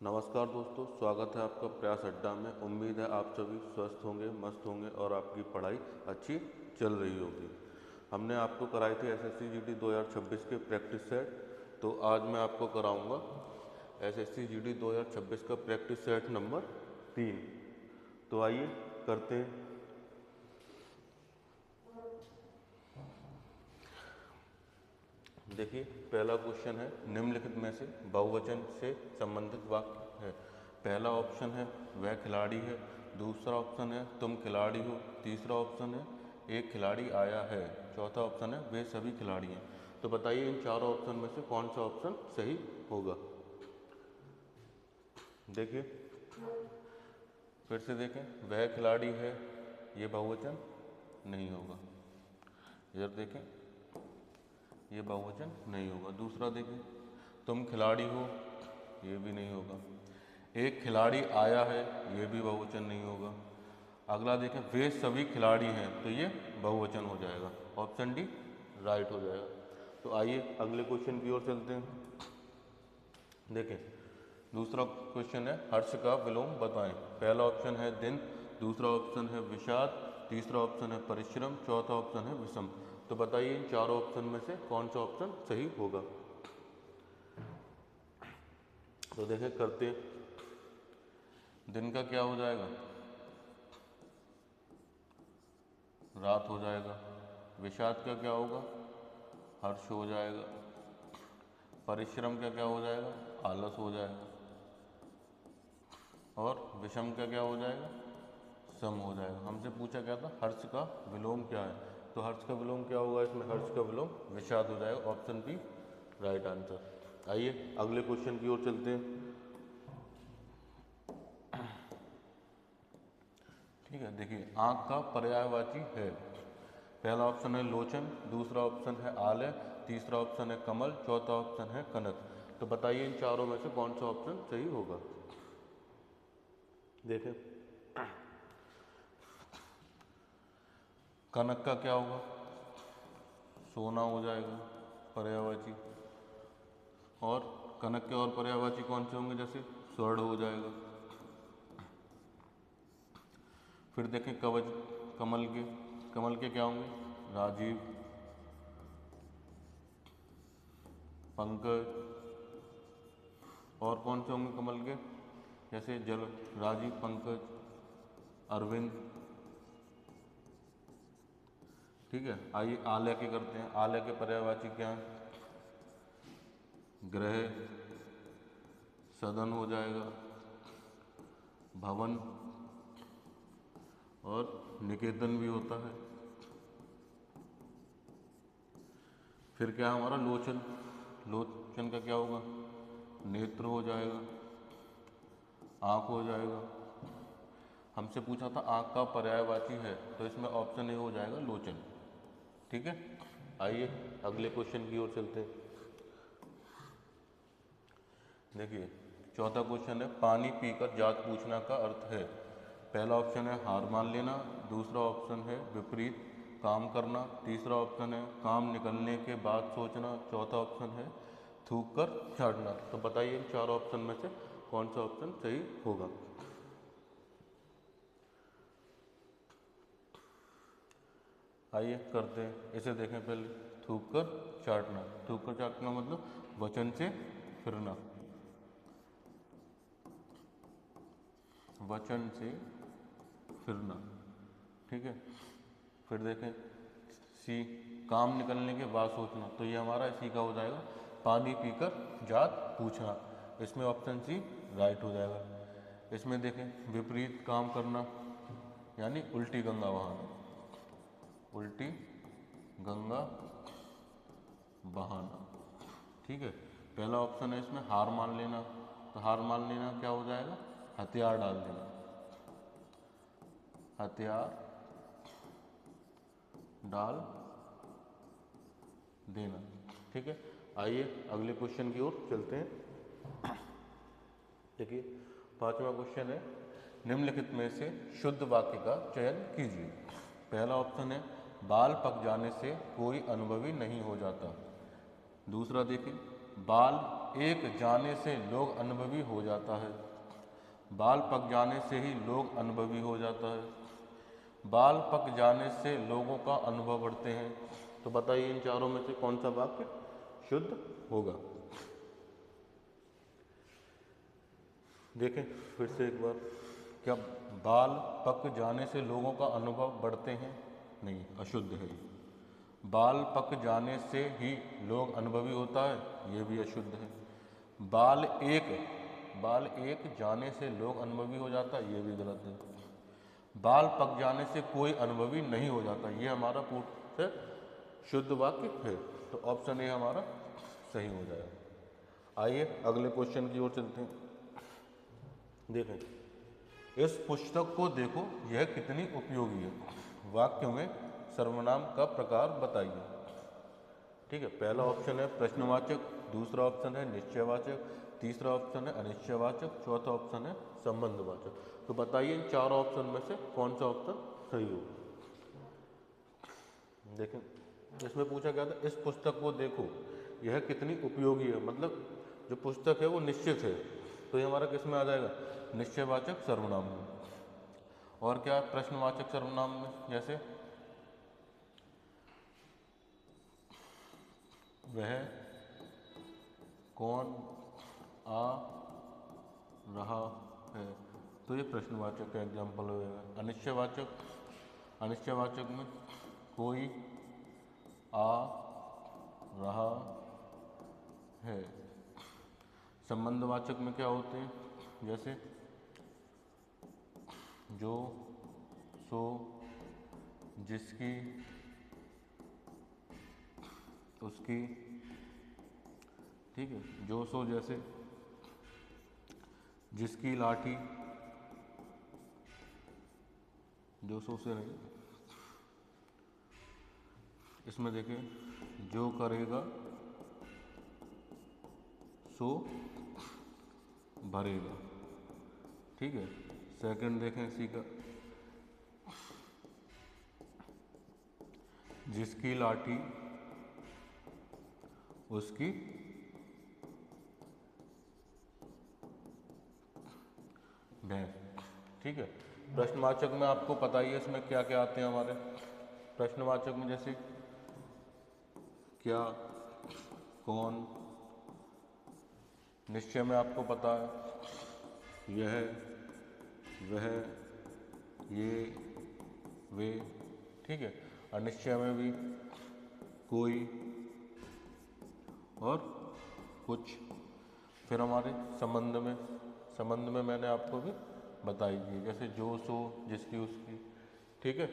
नमस्कार दोस्तों, स्वागत है आपका प्रयास अड्डा में। उम्मीद है आप सभी स्वस्थ होंगे, मस्त होंगे और आपकी पढ़ाई अच्छी चल रही होगी। हमने आपको कराई थी एसएससी जीडी 2026 के प्रैक्टिस सेट, तो आज मैं आपको कराऊंगा एसएससी जीडी 2026 का प्रैक्टिस सेट नंबर 3। तो आइए करते हैं। देखिए, पहला क्वेश्चन है, निम्नलिखित में से बहुवचन से संबंधित वाक्य है। पहला ऑप्शन है वह खिलाड़ी है, दूसरा ऑप्शन है तुम खिलाड़ी हो, तीसरा ऑप्शन है एक खिलाड़ी आया है, चौथा ऑप्शन है वे सभी खिलाड़ी हैं। तो बताइए इन चारों ऑप्शन में से कौन सा ऑप्शन सही होगा। देखिए, फिर से देखें, वह खिलाड़ी है, ये बहुवचन नहीं होगा। इधर देखें, ये बहुवचन नहीं होगा। दूसरा देखें, तुम खिलाड़ी हो, ये भी नहीं होगा। एक खिलाड़ी आया है, ये भी बहुवचन नहीं होगा। अगला देखें, वे सभी खिलाड़ी हैं, तो ये बहुवचन हो जाएगा। ऑप्शन डी राइट हो जाएगा। तो आइए अगले क्वेश्चन की ओर चलते हैं। देखें, दूसरा क्वेश्चन है हर्ष का विलोम बताएं। पहला ऑप्शन है दिन, दूसरा ऑप्शन है विषाद, तीसरा ऑप्शन है परिश्रम, चौथा ऑप्शन है विषम। तो बताइए इन चारों ऑप्शन में से कौन सा ऑप्शन सही होगा। तो देखें, करते हैं। दिन का क्या हो जाएगा, रात हो जाएगा। विषाद का क्या होगा, हर्ष हो जाएगा। परिश्रम का क्या हो जाएगा, आलस हो जाएगा। और विषम का क्या हो जाएगा, सम हो जाएगा। हमसे पूछा क्या था, हर्ष का विलोम क्या है। तो हर्ष का विलोम क्या होगा, इसमें हर्ष का विलोम विषाद हो जाएगा। Option B right answer. आइए अगले क्वेश्चन की ओर चलते हैं। ठीक है, देखिए, आंख का पर्यायवाची है। पहला ऑप्शन है लोचन, दूसरा ऑप्शन है आलय, तीसरा ऑप्शन है कमल, चौथा ऑप्शन है कनक। तो बताइए इन चारों में से कौन सा ऑप्शन सही होगा। देखें, कनक का क्या होगा, सोना हो जाएगा पर्यायवाची। और कनक के और पर्यायवाची कौन से होंगे, जैसे स्वर्ण हो जाएगा। फिर देखें कवच, कमल के क्या होंगे, राजीव, पंकज। और कौन से होंगे कमल के, जैसे जल, राजीव, पंकज, अरविंद। ठीक है, आइए आलय के करते हैं। आलय के पर्यायवाची क्या है, ग्रह, सदन हो जाएगा, भवन और निकेतन भी होता है। फिर क्या हमारा लोचन, लोचन का क्या होगा, नेत्र हो जाएगा, आँख हो जाएगा। हमसे पूछा था आँख का पर्यायवाची है, तो इसमें ऑप्शन ए हो जाएगा लोचन। ठीक है, आइए अगले क्वेश्चन की ओर चलते हैं। देखिए, चौथा क्वेश्चन है पानी पीकर जात पूछना का अर्थ है। पहला ऑप्शन है हार मान लेना, दूसरा ऑप्शन है विपरीत काम करना, तीसरा ऑप्शन है काम निकलने के बाद सोचना, चौथा ऑप्शन है थूक कर छाटना। तो बताइए इन चार ऑप्शन में से कौन सा ऑप्शन सही होगा। आइए करते हैं, इसे देखें पहले। थूक कर चाटना, थूक कर चाटना मतलब वचन से फिरना, वचन से फिरना। ठीक है, फिर देखें सी, काम निकलने के बाद सोचना, तो ये हमारा इसी का हो जाएगा, पानी पीकर जात पूछना। इसमें ऑप्शन सी राइट हो जाएगा। इसमें देखें विपरीत काम करना, यानी उल्टी गंगा बहाना, उल्टी गंगा बहाना। ठीक है, पहला ऑप्शन है इसमें हार मान लेना, तो हार मान लेना क्या हो जाएगा, हथियार डाल देना, हथियार डाल देना। ठीक है, आइए अगले क्वेश्चन की ओर चलते हैं। देखिए, पांचवा क्वेश्चन है निम्नलिखित में से शुद्ध वाक्य का चयन कीजिए। पहला ऑप्शन है बाल पक जाने से कोई अनुभवी नहीं हो जाता। दूसरा देखें, बाल एक जाने से लोग अनुभवी हो जाता है। बाल पक जाने से ही लोग अनुभवी हो जाता है। बाल पक जाने से लोगों का अनुभव बढ़ते हैं। तो बताइए इन चारों में से कौन सा वाक्य शुद्ध होगा। देखें फिर से एक बार, क्या बाल पक जाने से लोगों का अनुभव बढ़ते हैं? नहीं, अशुद्ध है ये। बाल पक जाने से ही लोग अनुभवी होता है, ये भी अशुद्ध है। बाल एक जाने से लोग अनुभवी हो जाता है, ये भी गलत है। बाल पक जाने से कोई अनुभवी नहीं हो जाता, ये हमारा पूर्ण से शुद्ध वाक्य है। तो ऑप्शन ए हमारा सही हो जाएगा। आइए अगले क्वेश्चन की ओर चलते हैं। देखें, इस पुस्तक को देखो, यह कितनी उपयोगी है। वाक्य में सर्वनाम का प्रकार बताइए। ठीक है, पहला ऑप्शन है प्रश्नवाचक, दूसरा ऑप्शन है निश्चयवाचक, तीसरा ऑप्शन है अनिश्चयवाचक, चौथा ऑप्शन है संबंधवाचक। तो बताइए इन चार ऑप्शन में से कौन सा ऑप्शन सही होगा। देखें, इसमें पूछा गया था इस पुस्तक को देखो, यह कितनी उपयोगी है, मतलब जो पुस्तक है वो निश्चित है, तो ये हमारा किस में आ जाएगा? निश्चयवाचक सर्वनाम में। और क्या प्रश्नवाचक सर्वनाम में, जैसे वह कौन आ रहा है, तो ये प्रश्नवाचक का एग्जाम्पल होगा। अनिश्चयवाचक में कोई आ रहा है। संबंधवाचक में क्या होते हैं, जैसे जो, सो, जिसकी, उसकी। ठीक है, जो सो जैसे जिसकी लाठी, जो सो से नहीं, इसमें देखिए जो करेगा सो भरेगा। ठीक है, सेकंड देखें इसी का, जिसकी लाठी उसकी भैंस। ठीक है, प्रश्नवाचक में आपको पता ही है इसमें क्या क्या आते हैं हमारे। प्रश्नवाचक में जैसे क्या, कौन। निश्चय में आपको पता है यह, वह, ये, वे। ठीक है, अनिश्चय में भी कोई और कुछ। फिर हमारे संबंध में मैंने आपको भी बताई थी, जैसे जो, सो, जिसकी, उसकी। ठीक है,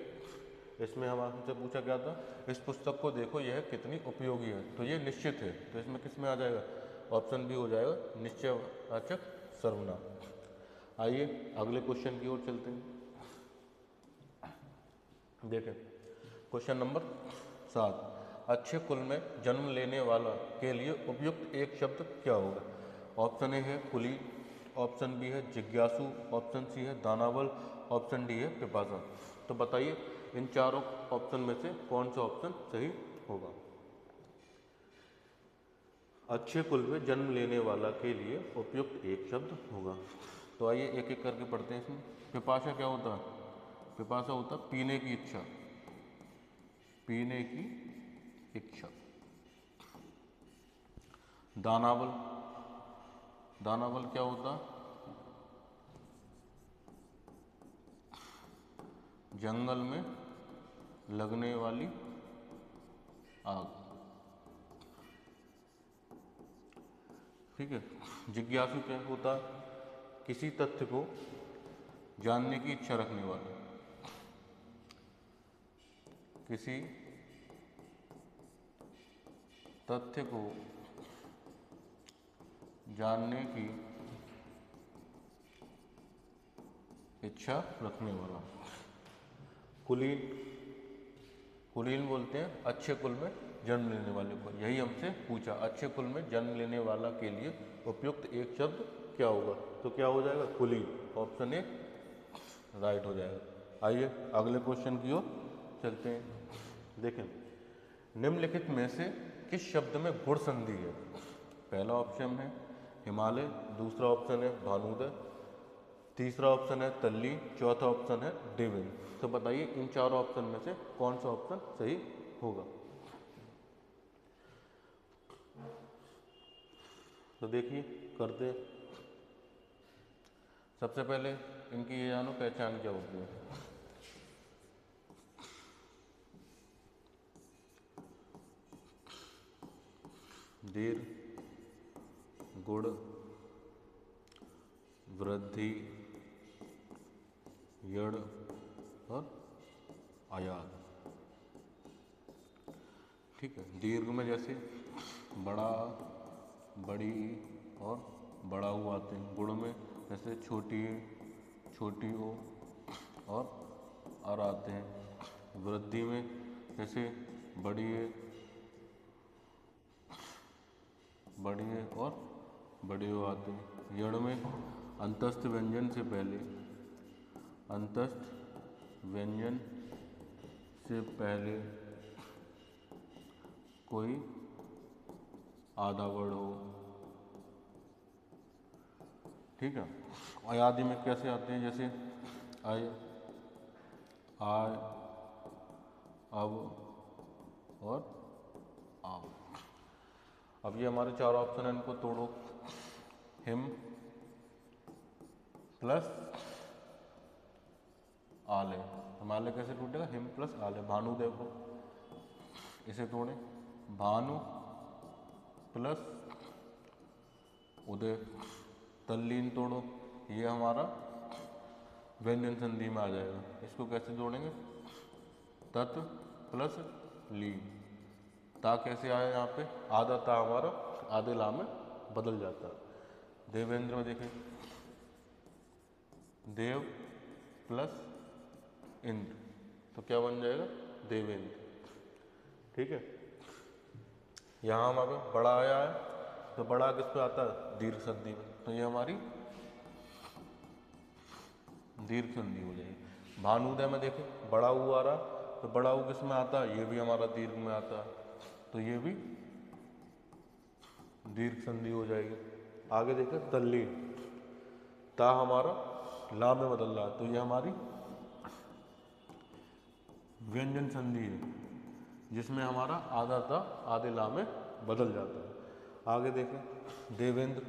इसमें हमसे पूछा गया था इस पुस्तक को देखो, यह कितनी उपयोगी है, तो ये निश्चित है, तो इसमें किस में आ जाएगा? ऑप्शन भी हो जाएगा, निश्चयवाचक सर्वनाम। आइए अगले क्वेश्चन की ओर चलते हैं। देखें क्वेश्चन नंबर 7, अच्छे कुल में जन्म लेने वाला के लिए उपयुक्त एक शब्द क्या होगा। ऑप्शन ए है कुलीन, ऑप्शन बी है जिज्ञासु, ऑप्शन सी है दानावल, ऑप्शन डी है पिपासा। तो बताइए इन चारों ऑप्शन में से कौन सा ऑप्शन सही होगा। अच्छे कुल में जन्म लेने वाला के लिए उपयुक्त एक शब्द होगा। तो आइए एक एक करके पढ़ते हैं इसमें। पिपासा क्या होता है? पिपासा होता है पीने की इच्छा, पीने की इच्छा। दानावल, दानावल क्या होता है? जंगल में लगने वाली आग। ठीक है, जिज्ञासु क्या होता है? किसी तथ्य को जानने की इच्छा रखने वाला, किसी तथ्य को जानने की इच्छा रखने वाला। कुलीन, कुलीन बोलते हैं अच्छे कुल में जन्म लेने वाले को। यही हमसे पूछा, अच्छे कुल में जन्म लेने वाला के लिए उपयुक्त एक शब्द क्या होगा, तो क्या हो जाएगा? कुलीन। ऑप्शन ए राइट हो जाएगा। आइए अगले क्वेश्चन की ओर चलते हैं। देखें, निम्नलिखित में से किस शब्द में गुण संधि है? पहला ऑप्शन है हिमालय, दूसरा ऑप्शन है भानुदय, तीसरा ऑप्शन है तल्ली, चौथा ऑप्शन है देवेंद्र। तो बताइए इन चारों ऑप्शन में से कौन सा ऑप्शन सही होगा। तो देखिए करते हैं। सबसे पहले इनकी ये जानो पहचान क्या होती है। दीर्घ, गुण, वृद्धि, यड़ और आयात। ठीक है, दीर्घ में जैसे बड़ा, बड़ी और बड़ा ऊ आते हैं। गुण में जैसे छोटी, छोटी ओ और अर आते हैं। वृद्धि में जैसे बड़ी ए, बड़ी ए और बड़े ओ आते हैं। यड़ में अंतस्थ व्यंजन से पहले, अंतस्थ व्यंजन से पहले कोई आधा वर्ण हो। ठीक है, अयादि में कैसे आते हैं, जैसे आय, आय, अब और आव। अब ये हमारे चार ऑप्शन हैं, इनको तोड़ो। हिम प्लस आलय, हिमालय कैसे टूटेगा, हिम प्लस आलय। भानुदेव को इसे तोड़े, भानु प्लस उदय। तल्लीन तोड़ो, ये हमारा व्यंजन संधि में आ जाएगा। इसको कैसे जोड़ेंगे, तत् प्लस लीन। ता कैसे आया यहाँ पे, आधा ता हमारा आधे ला में बदल जाता है। देवेंद्र में देखें, देव प्लस इंद्र, तो क्या बन जाएगा, देवेंद्र। ठीक है, यहाँ हमारा बड़ा आया है, तो बड़ा किस पे आता है, दीर्घ संधि में, तो ये हमारी दीर्घ संधि हो जाएगी। भानुदय में देखें बड़ा ऊ आ रहा, तो बड़ा ऊ किस में आता है, ये भी हमारा दीर्घ में आता है, तो ये भी दीर्घ संधि हो जाएगी। आगे देखें तल्लीन, ता हमारा ला में बदल रहा है, तो ये हमारी व्यंजन संधि है, जिसमें हमारा आधा ता आधे ला में बदल जाता है। आगे देखें देवेंद्र,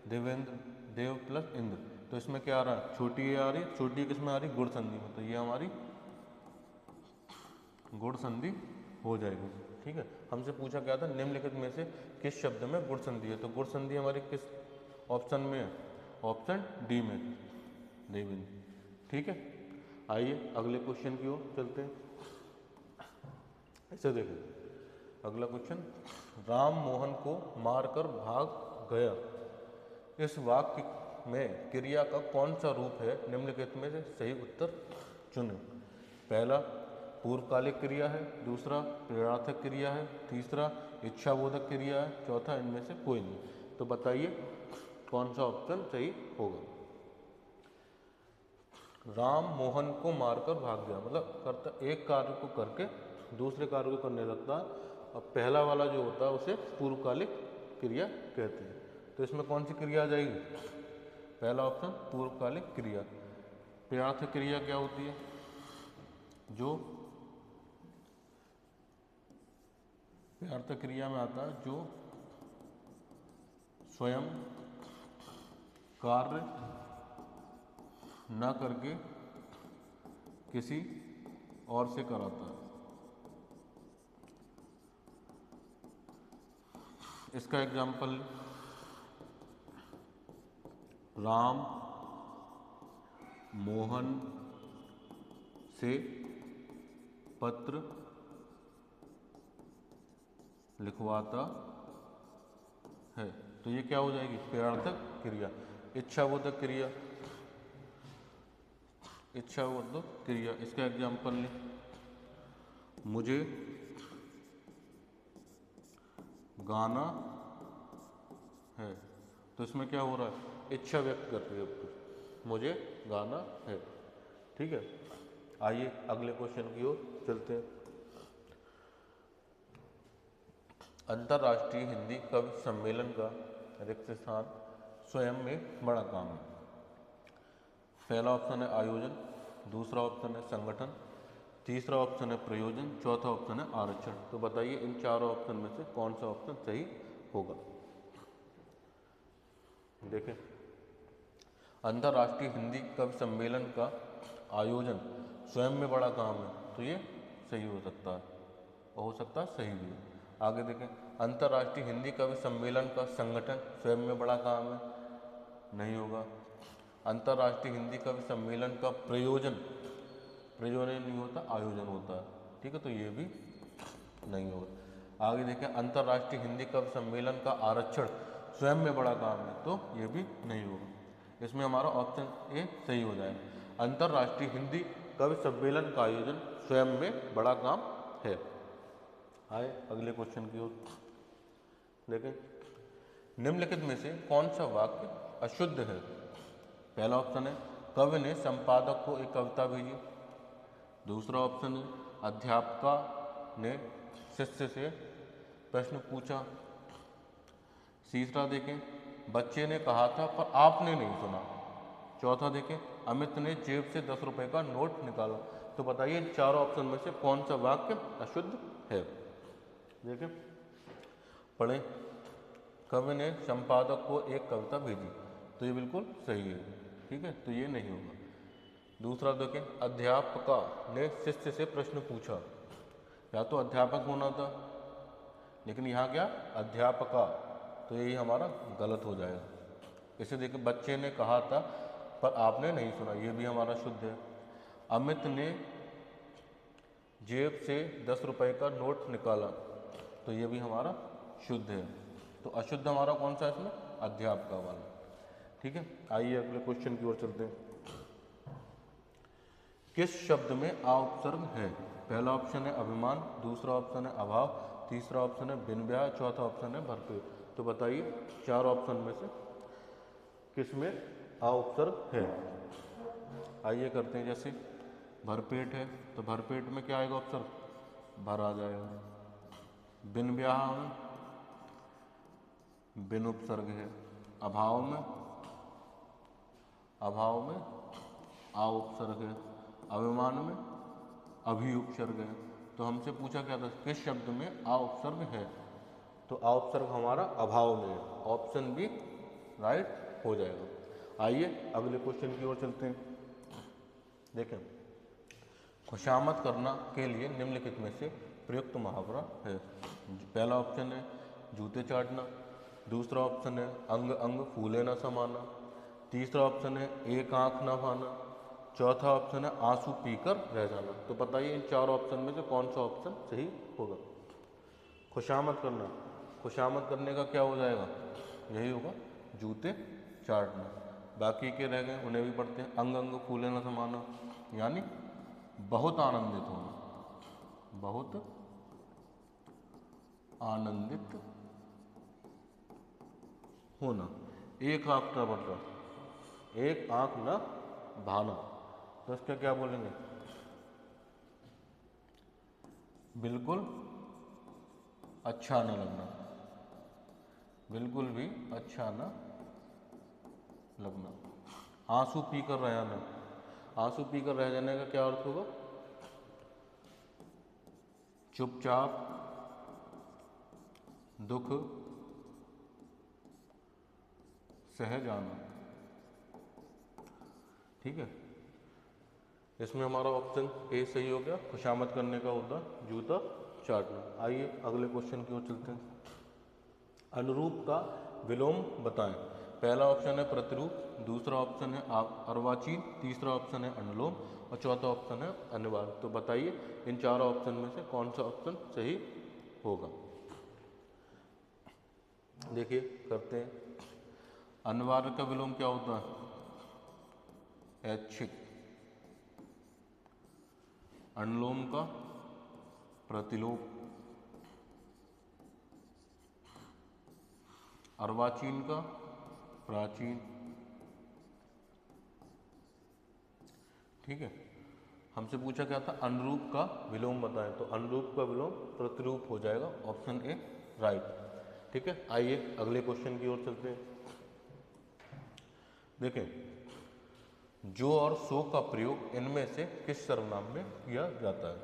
देवेंद्र देव प्लस इंद्र, तो इसमें क्या आ रहा है, छोटी ए आ रही है, छोटी किस में आ रही है, गुण संधि में, तो ये हमारी गुण संधि हो जाएगी। ठीक है, हमसे पूछा गया था निम्नलिखित में से किस शब्द में गुण संधि है, तो गुण संधि हमारी किस ऑप्शन में है, ऑप्शन डी में, देवेंद्र। ठीक है, आइए अगले क्वेश्चन की ओर चलते हैं। ऐसे देखें अगला क्वेश्चन, राम मोहन को मारकर भाग गया, इस वाक्य में क्रिया का कौन सा रूप है, निम्नलिखित में से सही उत्तर चुनें। पहला पूर्वकालिक क्रिया है, दूसरा प्रेरणार्थक क्रिया है, तीसरा इच्छाबोधक क्रिया है, चौथा इनमें से कोई नहीं। तो बताइए कौन सा ऑप्शन सही होगा। राम मोहन को मारकर भाग गया, मतलब करता एक कार्य को करके दूसरे कार्य को करने लगता है, और पहला वाला जो होता है उसे पूर्वकालिक क्रिया कहते हैं। तो इसमें कौन सी क्रिया आ जाएगी, पहला ऑप्शन पूर्वकालिक क्रिया। प्रेरणार्थक क्रिया क्या होती है, जो प्रेरणार्थक क्रिया में आता है जो स्वयं कार्य न करके किसी और से कराता है। इसका एग्जाम्पल, राम मोहन से पत्र लिखवाता है, तो ये क्या हो जाएगी, प्रेरणार्थक क्रिया। इच्छाबोधक क्रिया, इच्छाबोधक क्रिया, इसका एग्जाम्पल लें, मुझे गाना है, तो इसमें क्या हो रहा है, इच्छा व्यक्त कर रही है, मुझे गाना है। ठीक है, आइए अगले क्वेश्चन की ओर चलते हैं। अंतर्राष्ट्रीय हिंदी कवि सम्मेलन का रिक्त स्थान स्वयं में बड़ा काम है। पहला ऑप्शन है आयोजन, दूसरा ऑप्शन है संगठन, तीसरा ऑप्शन है प्रयोजन, चौथा ऑप्शन है आरक्षण। तो बताइए इन चारों ऑप्शन में से कौन सा ऑप्शन सही होगा। देखें, अंतर्राष्ट्रीय हिंदी कवि सम्मेलन का आयोजन स्वयं में बड़ा काम है, तो ये सही हो सकता है और हो सकता है सही भी है। आगे देखें, अंतर्राष्ट्रीय हिंदी कवि सम्मेलन का संगठन स्वयं में बड़ा काम है, नहीं होगा। अंतर्राष्ट्रीय हिंदी कवि सम्मेलन का प्रयोजन नहीं होता, आयोजन होता है, ठीक है, तो ये भी नहीं होगा। आगे देखें, अंतर्राष्ट्रीय हिंदी कवि सम्मेलन का आरक्षण स्वयं में बड़ा काम है, तो ये भी नहीं होगा। इसमें हमारा ऑप्शन ए सही हो जाएगा। अंतर्राष्ट्रीय हिंदी कवि सम्मेलन का आयोजन स्वयं में बड़ा काम है। आए अगले क्वेश्चन की ओर। देखें, निम्नलिखित में से कौन सा वाक्य अशुद्ध है। पहला ऑप्शन है कवि ने संपादक को एक कविता भेजी, दूसरा ऑप्शन है अध्यापिका ने शिष्य से प्रश्न पूछा, तीसरा देखें बच्चे ने कहा था पर आपने नहीं सुना, चौथा देखें अमित ने जेब से 10 रुपए का नोट निकाला। तो बताइए इन चारों ऑप्शन में से कौन सा वाक्य अशुद्ध है। देखें, पढ़ें, कवि ने संपादक को एक कविता भेजी, तो ये बिल्कुल सही है, ठीक है, तो ये नहीं होगा। दूसरा देखें, अध्यापिका ने शिष्य से प्रश्न पूछा, या तो अध्यापक होना था, लेकिन यहाँ क्या अध्यापका, तो यही हमारा गलत हो जाएगा। इसे देखें, बच्चे ने कहा था पर आपने नहीं सुना, ये भी हमारा शुद्ध है। अमित ने जेब से 10 रुपए का नोट निकाला, तो ये भी हमारा शुद्ध है। तो अशुद्ध हमारा कौन सा है इसमें, अध्यापका वाला, ठीक है। आइए अगले क्वेश्चन की ओर चलते हैं। किस शब्द में आ उपसर्ग है। पहला ऑप्शन है अभिमान, दूसरा ऑप्शन है अभाव, तीसरा ऑप्शन है बिन ब्याह, चौथा ऑप्शन है भरपेट। तो बताइए चार ऑप्शन में से किस में आ उपसर्ग है। आइए करते हैं, जैसे भरपेट है तो भरपेट में क्या आएगा उपसर्ग, भर आ जाएगा। बिन ब्याह में बिन उपसर्ग है। अभाव में आ उपसर्ग है। अभिमान में अभी उपसर्ग है। तो हमसे पूछा क्या था, किस शब्द में आ उपसर्ग है, तो आ उपसर्ग हमारा अभाव में है। ऑप्शन बी राइट हो जाएगा। आइए अगले क्वेश्चन की ओर चलते हैं। देखें, खुशामद करना के लिए निम्नलिखित में से प्रयुक्त मुहावरा है। पहला ऑप्शन है जूते चाटना, दूसरा ऑप्शन है अंग अंग फूले न समाना, तीसरा ऑप्शन है एक आंख न भाना, चौथा ऑप्शन है आंसू पीकर रह जाना। तो बताइए इन चार ऑप्शन में से कौन सा ऑप्शन सही होगा। खुशामद करना, खुशामद करने का क्या हो जाएगा, यही होगा जूते चाटना। बाकी के रह गए उन्हें भी पढ़ते हैं। अंग अंग फूले न समाना यानी बहुत आनंदित होना, बहुत आनंदित होना। एक आंख न बढ़ना, एक आंख न भाना, तो इसका क्या बोलेंगे, बिल्कुल अच्छा न लगना, बिल्कुल भी अच्छा न लगना। आंसू पीकर रह जाना, आंसू पीकर रह जाने का क्या अर्थ होगा, चुपचाप दुख सह जाना, ठीक है। इसमें हमारा ऑप्शन ए सही हो गया, खुशामद करने का होता जूता चाटना। आइए अगले क्वेश्चन की ओर चलते हैं। अनुरूप का विलोम बताएं। पहला ऑप्शन है प्रतिरूप, दूसरा ऑप्शन है अर्वाचीन, तीसरा ऑप्शन है अनुलोम और चौथा ऑप्शन है अनिवार्य। तो बताइए इन चारों ऑप्शन में से कौन सा ऑप्शन सही होगा। देखिए करते हैं। अनिवार्य का विलोम क्या होता है, ऐच्छिक। अनुलोम का प्रतिलोप, अर्वाचीन का प्राचीन, ठीक है। हमसे पूछा क्या था, अनुरूप का विलोम बताएं, तो अनुरूप का विलोम प्रतिरूप हो जाएगा, ऑप्शन ए राइट। ठीक है, आइए अगले क्वेश्चन की ओर चलते हैं। देखें, जो और सो का प्रयोग इनमें से किस सर्वनाम में किया जाता है?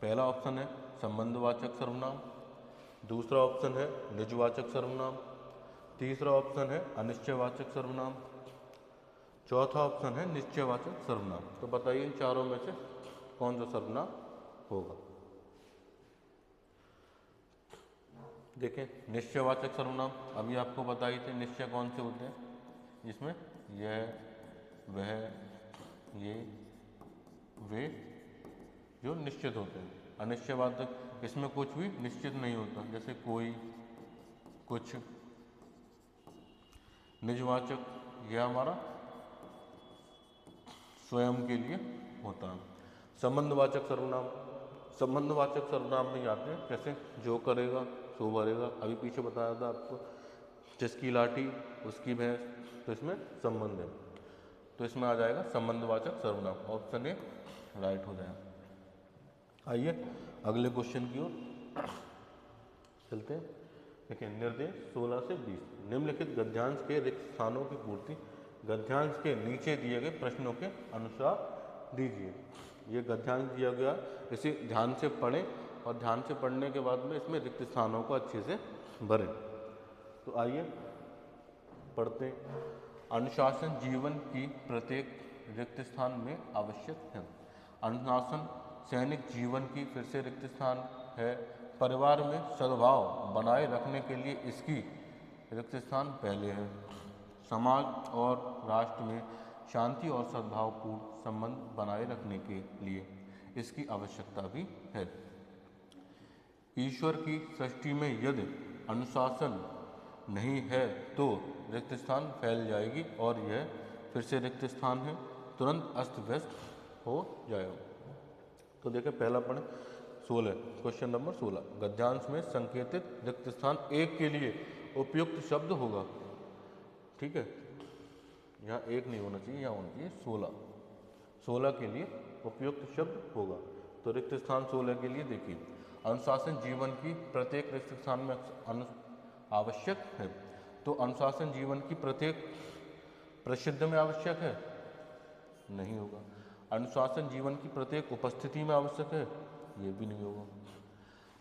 पहला ऑप्शन है संबंधवाचक सर्वनाम, दूसरा ऑप्शन है निजवाचक सर्वनाम, तीसरा ऑप्शन है अनिश्चयवाचक सर्वनाम, चौथा ऑप्शन है निश्चयवाचक सर्वनाम। तो बताइए इन चारों में से कौन सा सर्वनाम होगा? देखें, निश्चयवाचक सर्वनाम अभी आपको बताई थे, निश्चय कौन से होते हैं, जिसमें यह, वह, ये, वे जो निश्चित होते हैं। अनिश्चयवाचक इसमें कुछ भी निश्चित नहीं होता, जैसे कोई, कुछ। निजवाचक यह हमारा स्वयं के लिए होता है। संबंधवाचक सर्वनाम, संबंधवाचक सर्वनाम में आते हैं जैसे जो करेगा सो भरेगा, अभी पीछे बताया था आपको, जिसकी लाठी उसकी भैंस, तो इसमें संबंध है, तो इसमें आ जाएगा संबंधवाचक सर्वनाम। ऑप्शन ए राइट हो जाएगा। आइए अगले क्वेश्चन की ओर चलते हैं। देखिए, निर्देश 16 से 20, निम्नलिखित गद्यांश के रिक्त स्थानों की पूर्ति गद्यांश के नीचे दिए गए प्रश्नों के अनुसार दीजिए। ये गद्यांश दिया गया, इसे ध्यान से पढ़ें और ध्यान से पढ़ने के बाद में इसमें रिक्त स्थानों को अच्छे से भरें। तो आइए पढ़ते हैं। अनुशासन जीवन की प्रत्येक रिक्त स्थान में आवश्यक है। अनुशासन सैनिक जीवन की फिर से रिक्त स्थान है। परिवार में सद्भाव बनाए रखने के लिए इसकी रिक्त स्थान पहले है। समाज और राष्ट्र में शांति और सद्भावपूर्ण संबंध बनाए रखने के लिए इसकी आवश्यकता भी है। ईश्वर की सृष्टि में यदि अनुशासन नहीं है तो रिक्त स्थान फैल जाएगी और यह फिर से रिक्त स्थान है, तुरंत अस्त व्यस्त हो जाएगा। तो देखें, पहला पढ़ें 16, क्वेश्चन नंबर 16, गद्यांश में संकेतित रिक्त स्थान एक के लिए उपयुक्त शब्द होगा। ठीक है, यहाँ एक नहीं होना चाहिए, यहाँ होना चाहिए 16 के लिए उपयुक्त शब्द होगा। तो रिक्त स्थान 16 के लिए देखिए, अनुशासन जीवन की प्रत्येक रिक्त स्थान में आवश्यक है। तो अनुशासन जीवन की प्रत्येक प्रसिद्ध में आवश्यक है, नहीं होगा। अनुशासन जीवन की प्रत्येक उपस्थिति में आवश्यक है, ये भी नहीं होगा।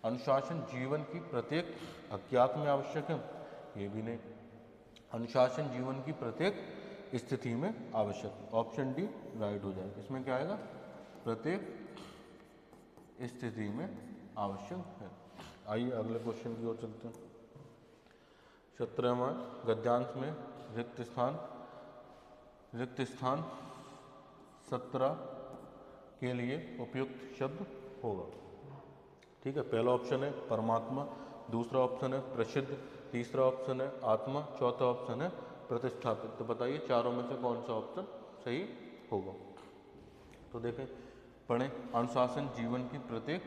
अनुशासन जीवन की प्रत्येक अज्ञात में आवश्यक है, ये भी नहीं। अनुशासन जीवन की प्रत्येक स्थिति में आवश्यक। ऑप्शन डी राइट हो जाएगा। इसमें क्या आएगा? प्रत्येक स्थिति में आवश्यक है। आइए अगले क्वेश्चन की ओर चलते हैं। 17वां, गद्यांश में रिक्त स्थान 17 के लिए उपयुक्त शब्द होगा। ठीक है, पहला ऑप्शन है परमात्मा, दूसरा ऑप्शन है प्रसिद्ध, तीसरा ऑप्शन है आत्मा, चौथा ऑप्शन है प्रतिष्ठापित। तो बताइए चारों में से कौन सा ऑप्शन सही होगा? तो देखें, पढ़ें। अनुशासन जीवन की प्रत्येक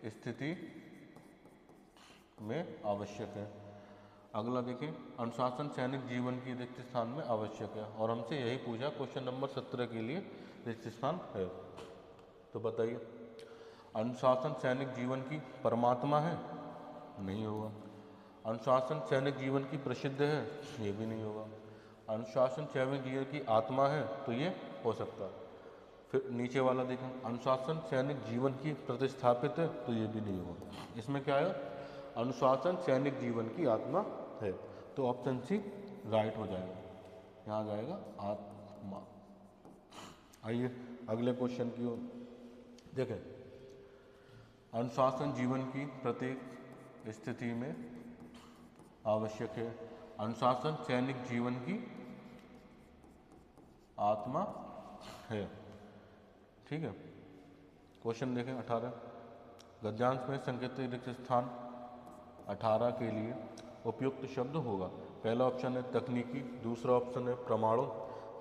स्थिति में आवश्यक है। अगला देखें, अनुशासन सैनिक जीवन की रिक्त स्थान में आवश्यक है, और हमसे यही पूछा क्वेश्चन नंबर 17 के लिए रिक्त स्थान है। तो बताइए, अनुशासन सैनिक जीवन की परमात्मा है, नहीं होगा। अनुशासन सैनिक जीवन की प्रसिद्ध है, ये भी नहीं होगा। अनुशासन सैनिक जीवन की आत्मा है, तो ये हो सकता है। फिर नीचे वाला देखें, अनुशासन सैनिक जीवन की प्रतिस्थापित है, तो ये भी नहीं होगा। इसमें क्या है? अनुशासन सैनिक जीवन की आत्मा है, तो ऑप्शन सी राइट हो जाएगा। यहाँ जाएगा आत्मा। आइए अगले क्वेश्चन की ओर देखें। अनुशासन जीवन की प्रत्येक स्थिति में आवश्यक है। अनुशासन सैनिक जीवन की आत्मा है। ठीक है, क्वेश्चन देखें 18, गद्यांश में संकेतित रिक्त स्थान 18 के लिए उपयुक्त शब्द होगा। पहला ऑप्शन है तकनीकी, दूसरा ऑप्शन है परमाणु,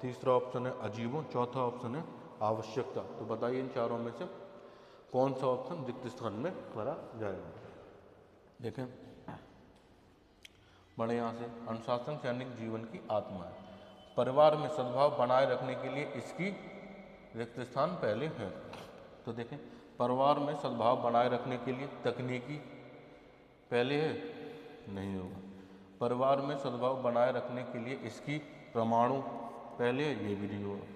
तीसरा ऑप्शन है अजीबों, चौथा ऑप्शन है आवश्यकता। तो बताइए इन चारों में से कौन सा ऑप्शन रिक्त स्थान में भरा जाएगा? देखें, बड़े यहाँ से, अनुशासन सैनिक जीवन की आत्मा है। परिवार में सद्भाव बनाए रखने के लिए इसकी रिक्त स्थान पहले है। तो देखें, परिवार में सद्भाव बनाए रखने के लिए तकनीकी पहले है, नहीं होगा। परिवार में सद्भाव बनाए रखने के लिए इसकी परमाणु पहले है, ये भी नहीं होगा।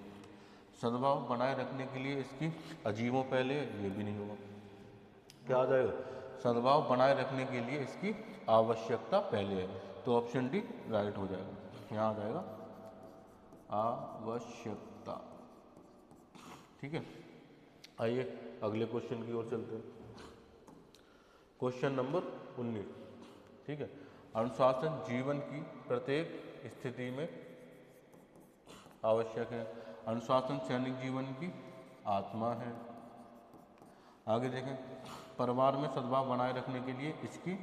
सद्भाव बनाए रखने के लिए इसकी अजीबों पहले है, ये भी नहीं होगा। क्या आ जाएगा? सद्भाव बनाए रखने के लिए इसकी आवश्यकता पहले है, तो ऑप्शन डी राइट हो जाएगा। यहाँ आ जाएगा आवश्यकता। ठीक है, आइए अगले क्वेश्चन की ओर चलते हैं। Question number 19। ठीक है, अनुशासन जीवन की प्रत्येक स्थिति में आवश्यक है। अनुशासन सैनिक जीवन की आत्मा है। आगे देखें, परिवार में सद्भाव बनाए रखने के लिए इसकी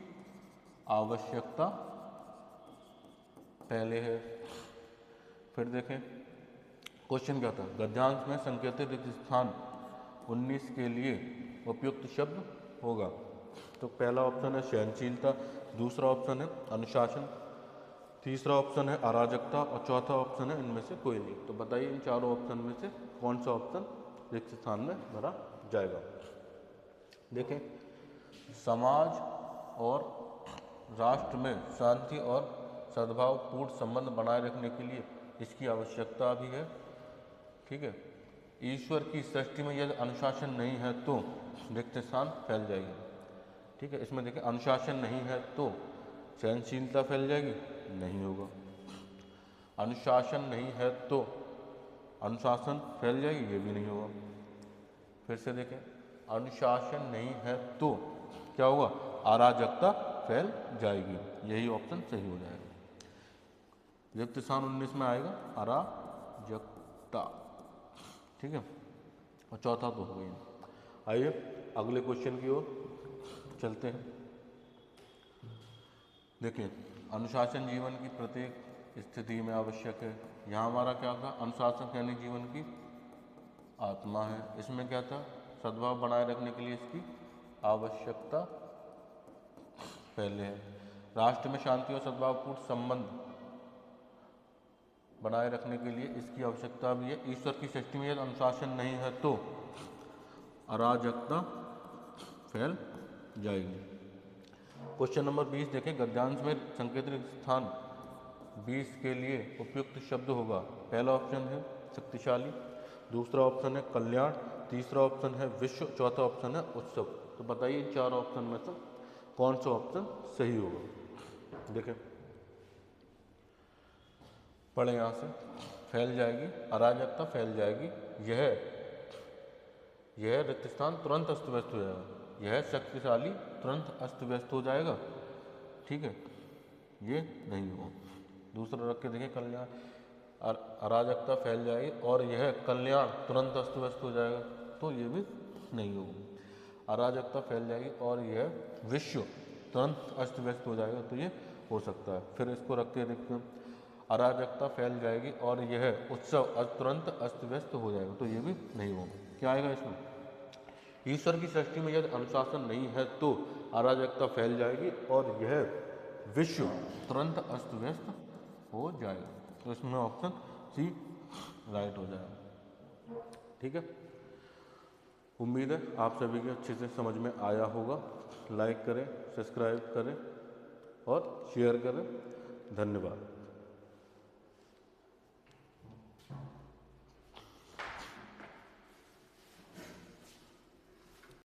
आवश्यकता पहले है। फिर देखें क्वेश्चन क्या था, गद्यांश में संकेतित रिक्त स्थान 19 के लिए उपयुक्त शब्द होगा। तो पहला ऑप्शन है सहनशीलता, दूसरा ऑप्शन है अनुशासन, तीसरा ऑप्शन है अराजकता और चौथा ऑप्शन है इनमें से कोई नहीं। तो बताइए इन चारों ऑप्शन में से कौन सा ऑप्शन रिक्त स्थान में भरा जाएगा। देखें, समाज और राष्ट्र में शांति और सद्भावपूर्ण संबंध बनाए रखने के लिए इसकी आवश्यकता भी है। ठीक है, ईश्वर की सृष्टि में यदि अनुशासन नहीं है तो रिक्त स्थान फैल जाएगी। ठीक है, इसमें देखें अनुशासन नहीं है तो सहनशीलता फैल जाएगी, नहीं होगा। अनुशासन नहीं है तो अनुशासन फैल जाएगी, ये भी नहीं होगा। फिर से देखें, अनुशासन नहीं है तो क्या होगा? अराजकता फैल जाएगी, यही ऑप्शन सही हो जाएगा। रिक्त स्थान 19 में आएगा अराजकता। ठीक है, और चौथा तो हो गई। आइए अगले क्वेश्चन की ओर चलते हैं। देखिए, अनुशासन जीवन की प्रत्येक स्थिति में आवश्यक है। यहाँ हमारा क्या था? अनुशासन सैनिक जीवन की आत्मा है। इसमें क्या था? सद्भाव बनाए रखने के लिए इसकी आवश्यकता पहले है। राष्ट्र में शांति और सद्भावपूर्ण संबंध बनाए रखने के लिए इसकी आवश्यकता भी है। ईश्वर की सृष्टि में यदि अनुशासन नहीं है तो अराजकता फैल जाएगी। क्वेश्चन नंबर 20 देखें, गद्यांश में संकेतित स्थान 20 के लिए उपयुक्त शब्द होगा। पहला ऑप्शन है शक्तिशाली, दूसरा ऑप्शन है कल्याण, तीसरा ऑप्शन है विश्व, चौथा ऑप्शन है उत्सव। तो बताइए इन चार ऑप्शन में से कौन सा ऑप्शन सही होगा। देखें, पढ़े यहाँ से, फैल जाएगी, अराजकता फैल जाएगी, यह रिक्त स्थान तुरंत अस्त व्यस्त हो जाएगा। यह शक्तिशाली तुरंत अस्त व्यस्त हो जाएगा। ठीक है, ये नहीं होगा। दूसरा रख के देखिए, कल्याण, अराजकता फैल जाएगी और यह कल्याण तुरंत अस्त व्यस्त हो जाएगा, तो ये भी नहीं होगा। अराजकता फैल जाएगी और यह विश्व तुरंत अस्त व्यस्त हो जाएगा, तो ये हो सकता है। फिर इसको रख के देखते हैं, अराजकता फैल जाएगी और यह उत्सव तुरंत अस्त व्यस्त हो जाएगा, तो ये भी नहीं होगा। क्या आएगा इसमें? ईश्वर की सृष्टि में यदि अनुशासन नहीं है तो अराजकता फैल जाएगी और यह विश्व तुरंत अस्त व्यस्त हो जाएगा। तो इसमें ऑप्शन सी राइट हो जाएगा। ठीक है, उम्मीद है आप सभी के अच्छे से समझ में आया होगा। लाइक करें, सब्सक्राइब करें और शेयर करें। धन्यवाद।